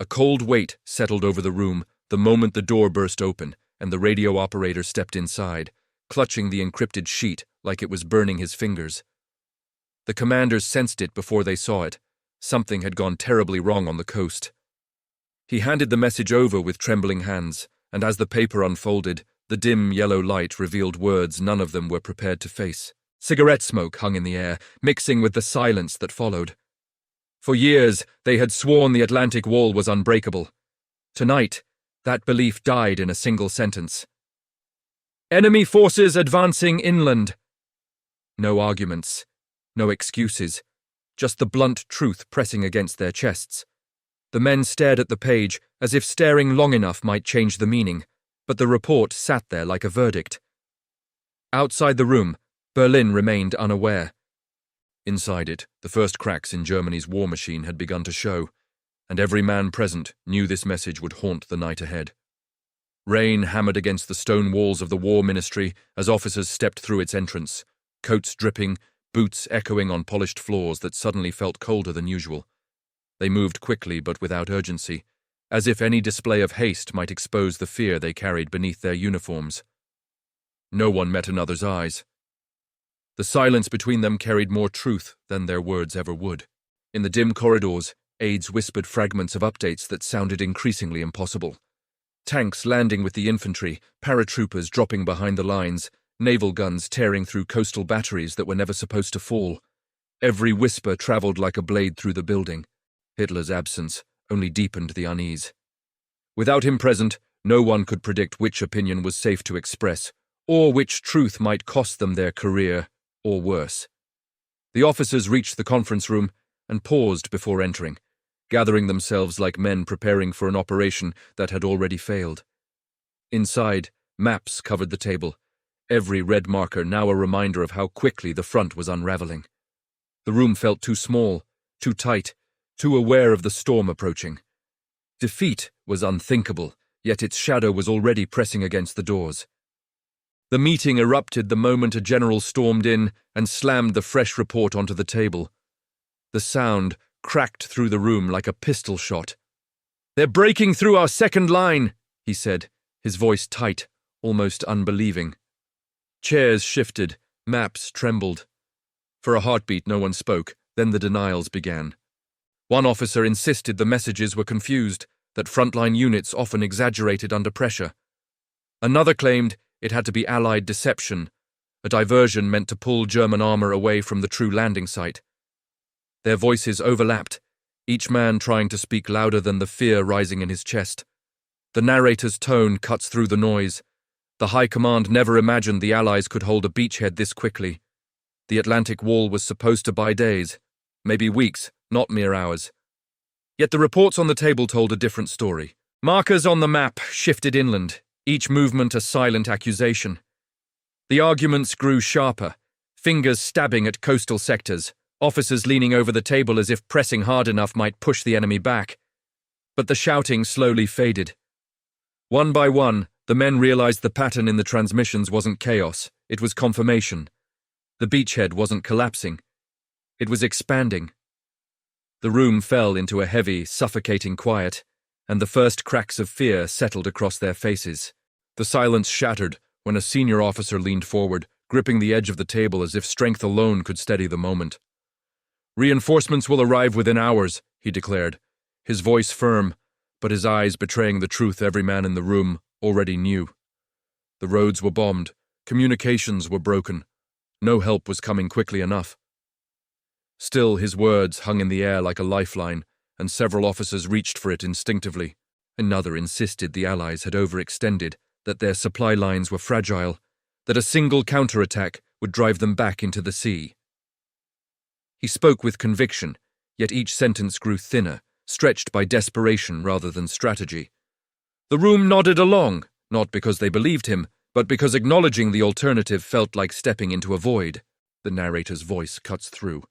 A cold weight settled over the room the moment the door burst open and the radio operator stepped inside, clutching the encrypted sheet like it was burning his fingers. The commanders sensed it before they saw it. Something had gone terribly wrong on the coast. He handed the message over with trembling hands, and as the paper unfolded, the dim yellow light revealed words none of them were prepared to face. Cigarette smoke hung in the air, mixing with the silence that followed. For years, they had sworn the Atlantic Wall was unbreakable. Tonight, that belief died in a single sentence. Enemy forces advancing inland. No arguments, no excuses, just the blunt truth pressing against their chests. The men stared at the page as if staring long enough might change the meaning, but the report sat there like a verdict. Outside the room, Berlin remained unaware. Inside it, the first cracks in Germany's war machine had begun to show, and every man present knew this message would haunt the night ahead. Rain hammered against the stone walls of the War Ministry as officers stepped through its entrance, coats dripping, boots echoing on polished floors that suddenly felt colder than usual. They moved quickly but without urgency, as if any display of haste might expose the fear they carried beneath their uniforms. No one met another's eyes. The silence between them carried more truth than their words ever would. In the dim corridors, aides whispered fragments of updates that sounded increasingly impossible. Tanks landing with the infantry, paratroopers dropping behind the lines, naval guns tearing through coastal batteries that were never supposed to fall. Every whisper traveled like a blade through the building. Hitler's absence only deepened the unease. Without him present, no one could predict which opinion was safe to express, or which truth might cost them their career, or worse. The officers reached the conference room and paused before entering, gathering themselves like men preparing for an operation that had already failed. Inside, maps covered the table, every red marker now a reminder of how quickly the front was unraveling. The room felt too small, too tight, too aware of the storm approaching. Defeat was unthinkable, yet its shadow was already pressing against the doors. The meeting erupted the moment a general stormed in and slammed the fresh report onto the table. The sound cracked through the room like a pistol shot. "They're breaking through our second line," he said, his voice tight, almost unbelieving. Chairs shifted, maps trembled. For a heartbeat no one spoke, then the denials began. One officer insisted the messages were confused, that frontline units often exaggerated under pressure. Another claimed it had to be Allied deception, a diversion meant to pull German armor away from the true landing site. Their voices overlapped, each man trying to speak louder than the fear rising in his chest. The narrator's tone cuts through the noise. The High Command never imagined the Allies could hold a beachhead this quickly. The Atlantic Wall was supposed to buy days, maybe weeks, not mere hours. Yet the reports on the table told a different story. Markers on the map shifted inland, each movement a silent accusation. The arguments grew sharper, fingers stabbing at coastal sectors, officers leaning over the table as if pressing hard enough might push the enemy back. But the shouting slowly faded. One by one, the men realized the pattern in the transmissions wasn't chaos, it was confirmation. The beachhead wasn't collapsing. It was expanding. The room fell into a heavy, suffocating quiet, and the first cracks of fear settled across their faces. The silence shattered when a senior officer leaned forward, gripping the edge of the table as if strength alone could steady the moment. "Reinforcements will arrive within hours," he declared, his voice firm, but his eyes betraying the truth every man in the room already knew. The roads were bombed, communications were broken. No help was coming quickly enough. Still, his words hung in the air like a lifeline, and several officers reached for it instinctively. Another insisted the Allies had overextended, that their supply lines were fragile, that a single counterattack would drive them back into the sea. He spoke with conviction, yet each sentence grew thinner, stretched by desperation rather than strategy. The room nodded along, not because they believed him, but because acknowledging the alternative felt like stepping into a void. The narrator's voice cuts through.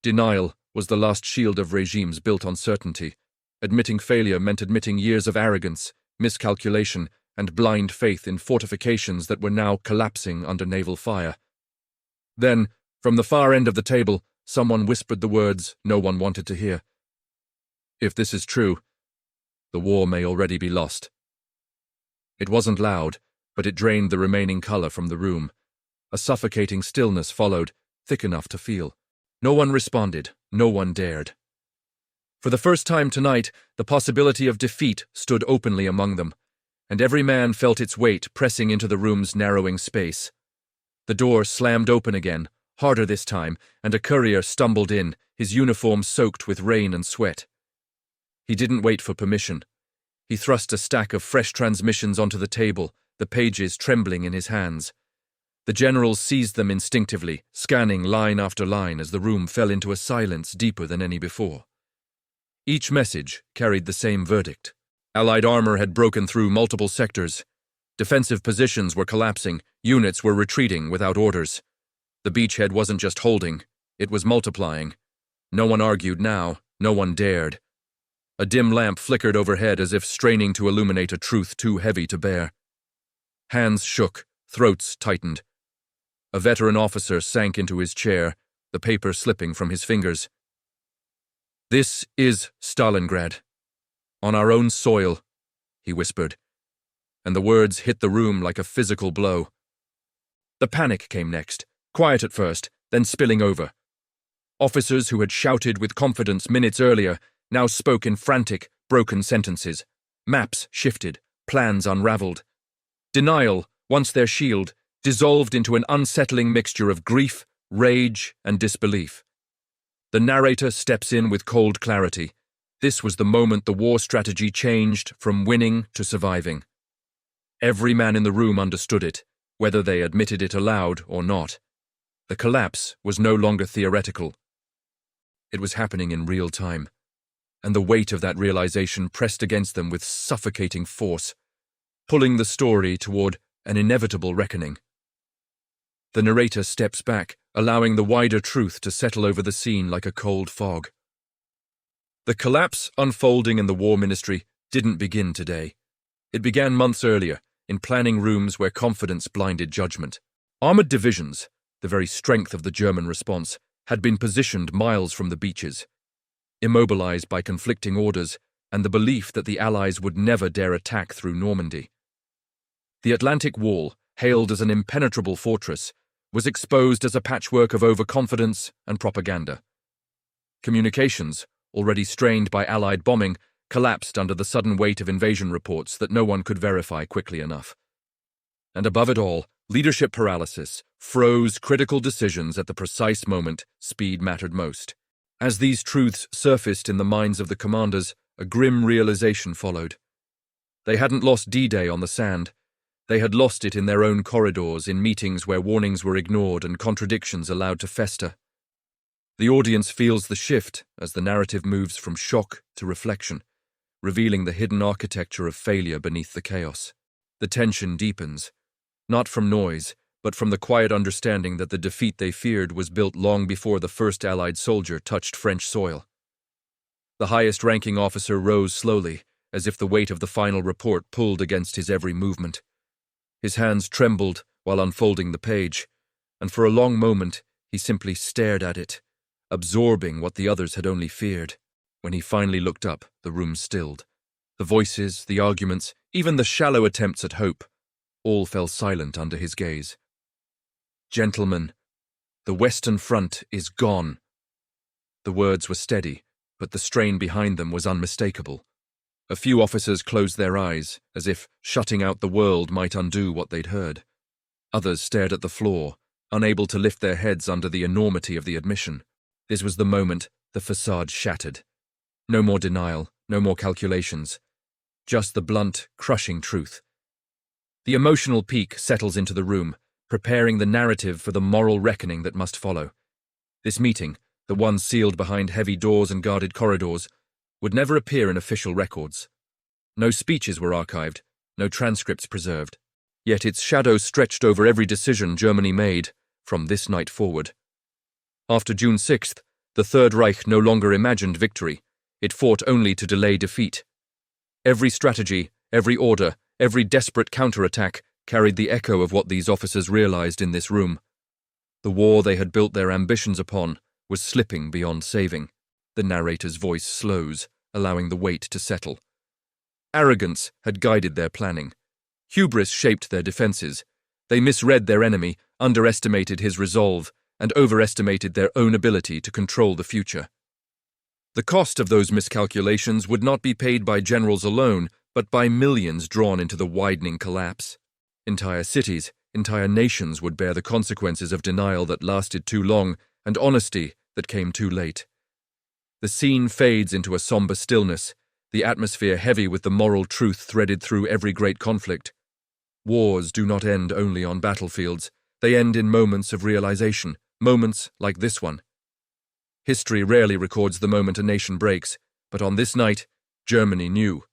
Denial was the last shield of regimes built on certainty. Admitting failure meant admitting years of arrogance, miscalculation, and blind faith in fortifications that were now collapsing under naval fire. Then, from the far end of the table, someone whispered the words no one wanted to hear. "If this is true, The war may already be lost. It wasn't loud, but it drained the remaining color from the room. A suffocating stillness followed, thick enough to feel. No one responded. No one dared. For the first time tonight, the possibility of defeat stood openly among them, and every man felt its weight pressing into the room's narrowing space. The door slammed open again, harder this time, and a courier stumbled in, his uniform soaked with rain and sweat. He didn't wait for permission. He thrust a stack of fresh transmissions onto the table, the pages trembling in his hands. The general seized them instinctively, scanning line after line as the room fell into a silence deeper than any before. Each message carried the same verdict. Allied armor had broken through multiple sectors. Defensive positions were collapsing, units were retreating without orders. The beachhead wasn't just holding, it was multiplying. No one argued now, no one dared. A dim lamp flickered overhead as if straining to illuminate a truth too heavy to bear. Hands shook, throats tightened. A veteran officer sank into his chair, the paper slipping from his fingers. "This is Stalingrad. On our own soil," he whispered, and the words hit the room like a physical blow. The panic came next, quiet at first, then spilling over. Officers who had shouted with confidence minutes earlier now spoke in frantic, broken sentences. Maps shifted, plans unraveled. Denial, once their shield, dissolved into an unsettling mixture of grief, rage, and disbelief. The narrator steps in with cold clarity. This was the moment the war strategy changed from winning to surviving. Every man in the room understood it, whether they admitted it aloud or not. The collapse was no longer theoretical. It was happening in real time, and the weight of that realization pressed against them with suffocating force, pulling the story toward an inevitable reckoning. The narrator steps back, allowing the wider truth to settle over the scene like a cold fog. The collapse unfolding in the War Ministry didn't begin today. It began months earlier, in planning rooms where confidence blinded judgment. Armored divisions, the very strength of the German response, had been positioned miles from the beaches, immobilized by conflicting orders and the belief that the Allies would never dare attack through Normandy. The Atlantic Wall, hailed as an impenetrable fortress, was exposed as a patchwork of overconfidence and propaganda. Communications, already strained by Allied bombing, collapsed under the sudden weight of invasion reports that no one could verify quickly enough. And above it all, leadership paralysis froze critical decisions at the precise moment speed mattered most. As these truths surfaced in the minds of the commanders, a grim realization followed. They hadn't lost D-Day on the sand. They had lost it in their own corridors, in meetings where warnings were ignored and contradictions allowed to fester. The audience feels the shift as the narrative moves from shock to reflection, revealing the hidden architecture of failure beneath the chaos. The tension deepens, not from noise, but from the quiet understanding that the defeat they feared was built long before the first Allied soldier touched French soil. The highest-ranking officer rose slowly, as if the weight of the final report pulled against his every movement. His hands trembled while unfolding the page, and for a long moment he simply stared at it, absorbing what the others had only feared. When he finally looked up, the room stilled. The voices, the arguments, even the shallow attempts at hope, all fell silent under his gaze. "Gentlemen, the Western Front is gone." The words were steady, but the strain behind them was unmistakable. A few officers closed their eyes, as if shutting out the world might undo what they'd heard. Others stared at the floor, unable to lift their heads under the enormity of the admission. This was the moment the facade shattered. No more denial, no more calculations. Just the blunt, crushing truth. The emotional peak settles into the room, preparing the narrative for the moral reckoning that must follow. This meeting, the one sealed behind heavy doors and guarded corridors, would never appear in official records. No speeches were archived, no transcripts preserved. Yet its shadow stretched over every decision Germany made from this night forward. After June 6th, the Third Reich no longer imagined victory. It fought only to delay defeat. Every strategy, every order, every desperate counterattack carried the echo of what these officers realized in this room. The war they had built their ambitions upon was slipping beyond saving. The narrator's voice slows, allowing the weight to settle. Arrogance had guided their planning. Hubris shaped their defenses. They misread their enemy, underestimated his resolve, and overestimated their own ability to control the future. The cost of those miscalculations would not be paid by generals alone, but by millions drawn into the widening collapse. Entire cities, entire nations would bear the consequences of denial that lasted too long and honesty that came too late. The scene fades into a somber stillness, the atmosphere heavy with the moral truth threaded through every great conflict. Wars do not end only on battlefields. They end in moments of realization, moments like this one. History rarely records the moment a nation breaks, but on this night, Germany knew.